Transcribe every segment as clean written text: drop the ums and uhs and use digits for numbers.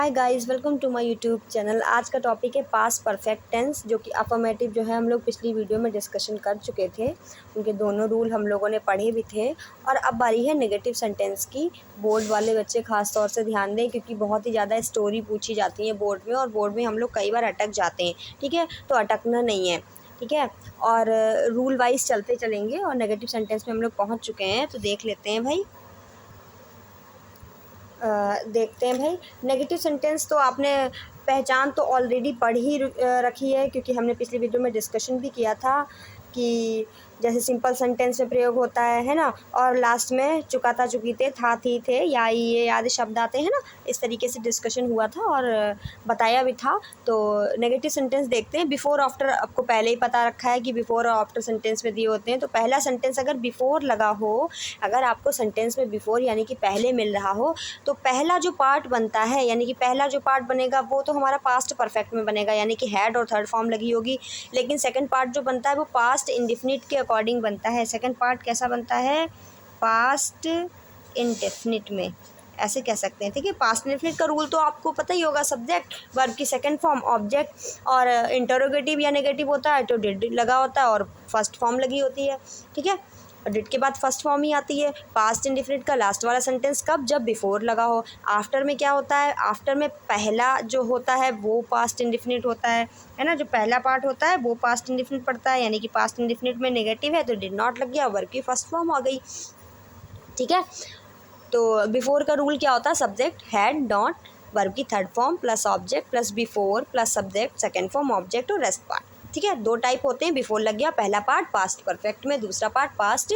Hi guys, welcome to my YouTube channel. आज का topic है पास्ट परफेक्ट टेंस, जो कि अफर्मेटिव जो है हम लोग पिछली वीडियो में डिस्कशन कर चुके थे। उनके दोनों रूल हम लोगों ने पढ़े भी थे। और अब बारी है नेगेटिव सेंटेंस की। बोर्ड वाले बच्चे खास तौर से ध्यान दें, क्योंकि बहुत ही ज़्यादा स्टोरी पूछी जाती है बोर्ड में, और बोर्ड में हम लोग कई बार अटक जाते हैं। ठीक है, तो अटकना नहीं है। ठीक है, और रूल वाइज चलते चलेंगे, और नेगेटिव सेंटेंस में हम लोग पहुँच चुके हैं, तो देख लेते हैं भाई। देखते हैं भाई। नेगेटिव सेंटेंस तो आपने पहचान तो ऑलरेडी पढ़ ही रखी है, क्योंकि हमने पिछली वीडियो में डिस्कशन भी किया था कि जैसे सिंपल सेंटेंस में प्रयोग होता है ना, और लास्ट में चुका था, चुकी थे, था, थी, थे, या ये आदि शब्द आते हैं ना। इस तरीके से डिस्कशन हुआ था और बताया भी था। तो नेगेटिव सेंटेंस देखते हैं। बिफोर आफ्टर आपको पहले ही पता रखा है कि बिफोर और आफ्टर सेंटेंस में दिए होते हैं। तो पहला सेंटेंस अगर बिफोर लगा हो, अगर आपको सेंटेंस में बिफोर यानी कि पहले मिल रहा हो, तो पहला जो पार्ट बनता है, यानी कि पहला जो पार्ट बनेगा वो तो हमारा पास्ट परफेक्ट में बनेगा, यानी कि हैड और थर्ड फॉर्म लगी होगी। लेकिन सेकंड पार्ट जो बनता है वो पास्ट इंडेफिनिट के अकॉर्डिंग बनता है। सेकंड पार्ट कैसा बनता है? पास्ट इंडेफिनिट में, ऐसे कह सकते हैं। ठीक है, पास्ट इंडेफिनिट का रूल तो आपको पता ही होगा। सब्जेक्ट, वर्ब की सेकंड फॉर्म, ऑब्जेक्ट, और इंटरोगेटिव या नेगेटिव होता है तो डिड लगा होता है और फर्स्ट फॉर्म लगी होती है। ठीक है, और डिड के बाद फर्स्ट फॉर्म ही आती है। पास्ट इंडेफिनिट का लास्ट वाला सेंटेंस कब? जब बिफोर लगा हो। आफ्टर में क्या होता है? आफ्टर में पहला जो होता है वो पास्ट इंडेफिनिट होता है ना। जो पहला पार्ट होता है वो पास्ट इंडेफिनिट पड़ता है, यानी कि पास्ट इंडेफिनिट में नेगेटिव है तो डिड नॉट लग गया, वर्ब की फर्स्ट फॉर्म आ गई। ठीक है, तो बिफोर का रूल क्या होता है? सब्जेक्ट, हैड, नॉट, वर्ब की third form plus object plus before plus subject, second form object और रेस्ट पार्ट। ठीक है, दो टाइप होते हैं। बिफोर लग गया पहला पार्ट पास्ट परफेक्ट में, दूसरा पार्ट पास्ट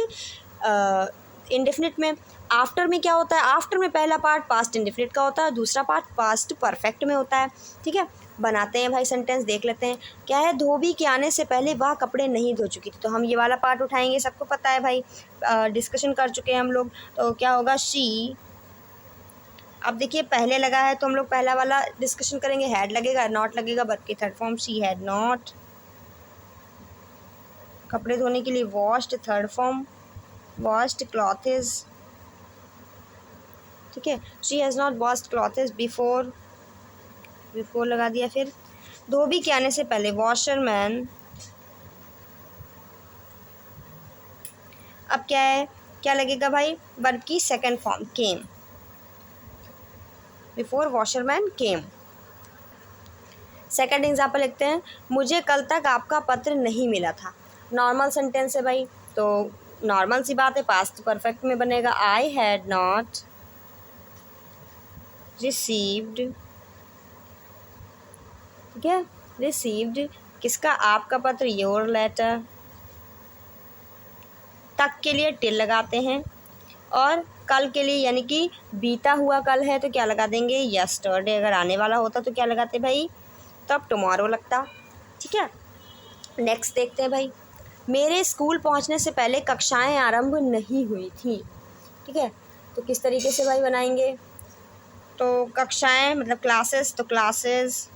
इंडेफिनिट में। आफ्टर में क्या होता है? आफ्टर में पहला पार्ट पास्ट इंडेफिनिट का होता है, दूसरा पार्ट पास्ट परफेक्ट में होता है। ठीक है, बनाते हैं भाई सेंटेंस, देख लेते हैं क्या है। धोबी के आने से पहले वह कपड़े नहीं धो चुकी थी। तो हम ये वाला पार्ट उठाएंगे, सबको पता है भाई, डिस्कशन कर चुके हैं हम लोग। तो क्या होगा? शी। अब देखिए पहले लगा है तो हम लोग पहला वाला डिस्कशन करेंगे। हैड लगेगा, नॉट लगेगा, वर्ब की third form, she had not. कपड़े धोने के लिए washed, third form, washed clothes. ठीक है, she has not washed clothes before, before लगा दिया। फिर धोबी के आने से पहले, वॉशरमैन। अब क्या है? क्या लगेगा भाई? वर्ब की सेकंड फॉर्म, केम, बिफोर वॉशरमैन केम। सेकंड एग्जाम्पल लिखते हैं। मुझे कल तक आपका पत्र नहीं मिला था। नॉर्मल सेंटेंस है भाई, तो नॉर्मल सी बात है, पास्ट परफेक्ट में बनेगा। I had not received. ठीक है, रिसीव्ड किसका? आपका पत्र, योर लेटर। तक के लिए टिल लगाते हैं, और कल के लिए यानी कि बीता हुआ कल है तो क्या लगा देंगे? यस्टरडे। अगर आने वाला होता तो क्या लगाते भाई? तब टुमारो लगता। ठीक है, नेक्स्ट देखते हैं भाई। मेरे स्कूल पहुंचने से पहले कक्षाएं आरंभ नहीं हुई थी। ठीक है, तो किस तरीके से भाई बनाएंगे? तो कक्षाएं मतलब क्लासेस, तो classes,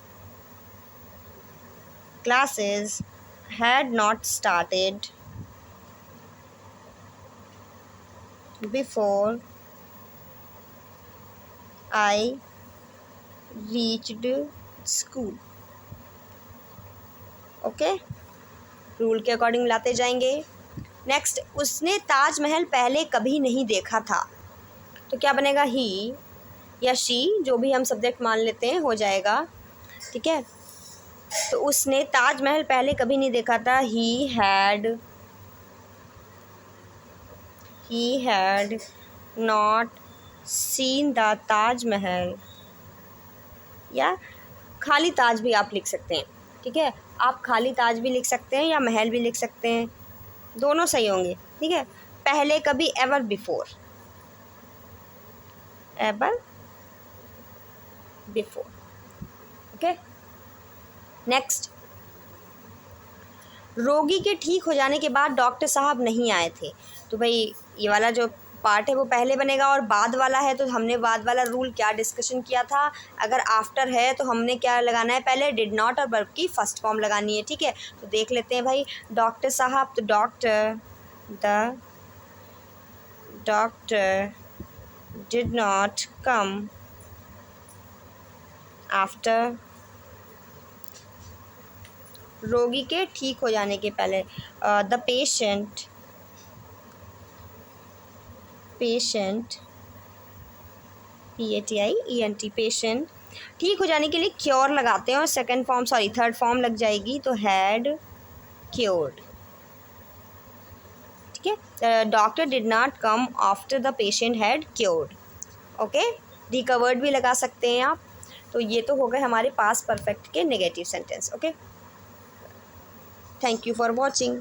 classes had not started before I reached school. Okay, rule के अकॉर्डिंग लाते जाएंगे। नेक्स्ट, उसने ताजमहल पहले कभी नहीं देखा था। तो क्या बनेगा? ही या शी, जो भी हम सब्जेक्ट मान लेते हैं हो जाएगा। ठीक है, तो उसने ताजमहल पहले कभी नहीं देखा था। He had not seen the Taj Mahal, या खाली ताज भी आप लिख सकते हैं। ठीक है, आप खाली ताज भी लिख सकते हैं या महल भी लिख सकते हैं, दोनों सही होंगे। ठीक है, पहले कभी, ever before, ever before. Okay, next, रोगी के ठीक हो जाने के बाद डॉक्टर साहब नहीं आए थे। तो भाई ये वाला जो पार्ट है वो पहले बनेगा, और बाद वाला है तो हमने बाद वाला रूल क्या डिस्कशन किया था? अगर आफ्टर है तो हमने क्या लगाना है? पहले डिड नॉट और वर्ब की फर्स्ट फॉर्म लगानी है। ठीक है, तो देख लेते हैं भाई। डॉक्टर साहब, तो doctor, the doctor did not come after, रोगी के ठीक हो जाने के पहले। द पेशेंट PATIENT पेशेंट ठीक हो जाने के लिए क्योर लगाते हैं और थर्ड फॉर्म लग जाएगी तो हैड क्योर्ड। ठीक है, doctor did not come after the patient had cured. Okay, recovered भी लगा सकते हैं आप। तो ये तो हो गए हमारे पास्ट परफेक्ट के negative sentence. Okay, thank you for watching.